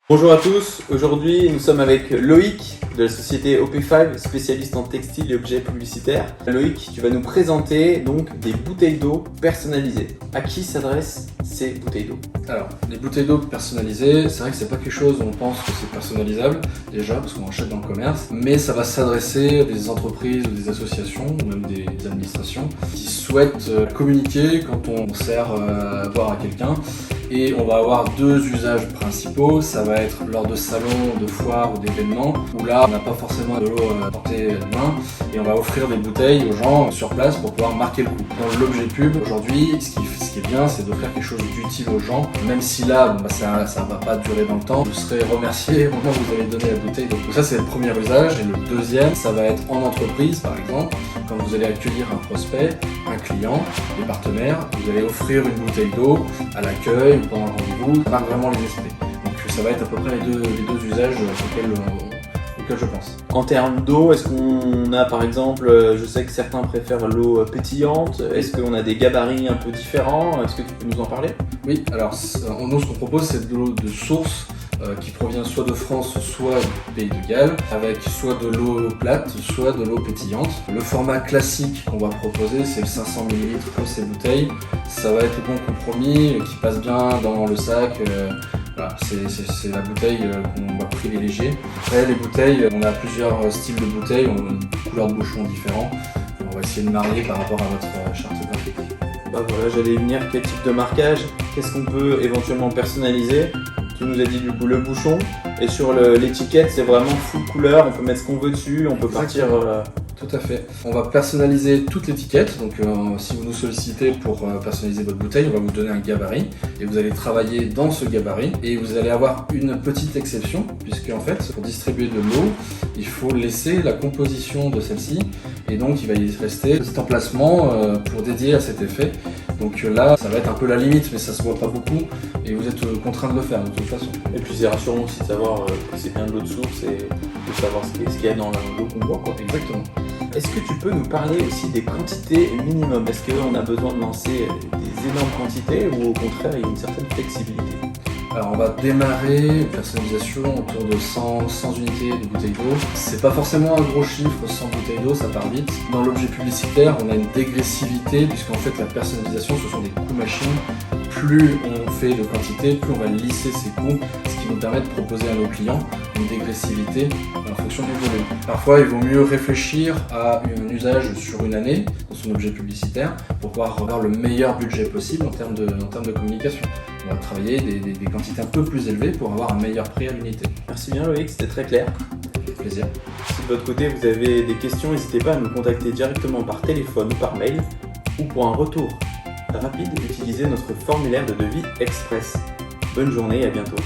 Bonjour à tous, aujourd'hui nous sommes avec Loïc de la société OP5, spécialiste en textile et objets publicitaires. Loïc, tu vas nous présenter donc des bouteilles d'eau personnalisées. À qui s'adressent ces bouteilles d'eau? Alors, les bouteilles d'eau personnalisées, c'est vrai que c'est pas quelque chose où on pense que c'est personnalisable, déjà, parce qu'on achète dans le commerce, mais ça va s'adresser à des entreprises ou des associations, ou même des administrations, qui souhaitent communiquer quand on sert à boire à quelqu'un. Et on va avoir deux usages principaux, ça va être lors de salons, de foires ou d'événements, où là on n'a pas forcément de l'eau à portée de main, et on va offrir des bouteilles aux gens sur place pour pouvoir marquer le coup. Dans l'objet pub, aujourd'hui, ce qui est bien, c'est d'offrir quelque chose d'utile aux gens, même si là, ça va pas durer dans le temps, vous serez remercié au moment où vous allez donner la bouteille. Donc ça c'est le premier usage, et le deuxième, ça va être en entreprise par exemple, quand vous allez accueillir un prospect, un client, des partenaires, vous allez offrir une bouteille d'eau à l'accueil ou pendant le rendez-vous, ça marque vraiment les esprits. Donc ça va être à peu près les deux usages auxquels je pense. En termes d'eau, est-ce qu'on a par exemple, je sais que certains préfèrent l'eau pétillante, est-ce qu'on a des gabarits un peu différents? Est-ce que tu peux nous en parler? Oui, alors nous ce qu'on propose c'est de l'eau de source qui provient soit de France, soit du pays de Galles, avec soit de l'eau plate, soit de l'eau pétillante. Le format classique qu'on va proposer, c'est le 500 ml pour ces bouteilles. Ça va être le bon compromis, qui passe bien dans le sac. Voilà, c'est la bouteille qu'on va privilégier. Après, les bouteilles, on a plusieurs styles de bouteilles, on a des couleurs de bouchons différents. On va essayer de marier par rapport à votre charte graphique. Bah voilà, j'allais venir, quel type de marquage, qu'est-ce qu'on peut éventuellement personnaliser? Tu nous as dit du coup le bouchon, et sur l'étiquette c'est vraiment full couleur, on peut mettre ce qu'on veut dessus, on peut partir... Tout à fait. On va personnaliser toute l'étiquette, donc si vous nous sollicitez pour personnaliser votre bouteille, on va vous donner un gabarit, et vous allez travailler dans ce gabarit, et vous allez avoir une petite exception, puisque en fait, pour distribuer de l'eau, il faut laisser la composition de celle-ci, et donc il va y rester un petit emplacement pour dédier à cet effet. Donc là, ça va être un peu la limite, mais ça se voit pas beaucoup, et vous êtes contraint de le faire de toute façon. Et puis c'est rassurant aussi de savoir que c'est bien de l'eau de source et de savoir ce qu'il y a dans l'eau qu'on boit, quoi. Exactement. Est-ce que tu peux nous parler aussi des quantités minimum? Est-ce qu'on a besoin de lancer des énormes quantités ou au contraire il y a une certaine flexibilité? Alors on va démarrer une personnalisation autour de 100 unités de bouteilles d'eau. C'est pas forcément un gros chiffre, 100 bouteilles d'eau, ça part vite. Dans l'objet publicitaire, on a une dégressivité puisqu'en fait la personnalisation ce sont des coûts machines. Plus on fait de quantité, plus on va lisser ces coûts, ce qui nous permet de proposer à nos clients une dégressivité en fonction du volume. Parfois, il vaut mieux réfléchir à un usage sur une année dans son objet publicitaire pour pouvoir avoir le meilleur budget possible en termes de communication. On va travailler des quantités un peu plus élevées pour avoir un meilleur prix à l'unité. Merci bien Loïc, c'était très clair. Avec plaisir. Si de votre côté vous avez des questions, n'hésitez pas à nous contacter directement par téléphone ou par mail, ou pour un retour rapide, utilisez notre formulaire de devis express. Bonne journée et à bientôt.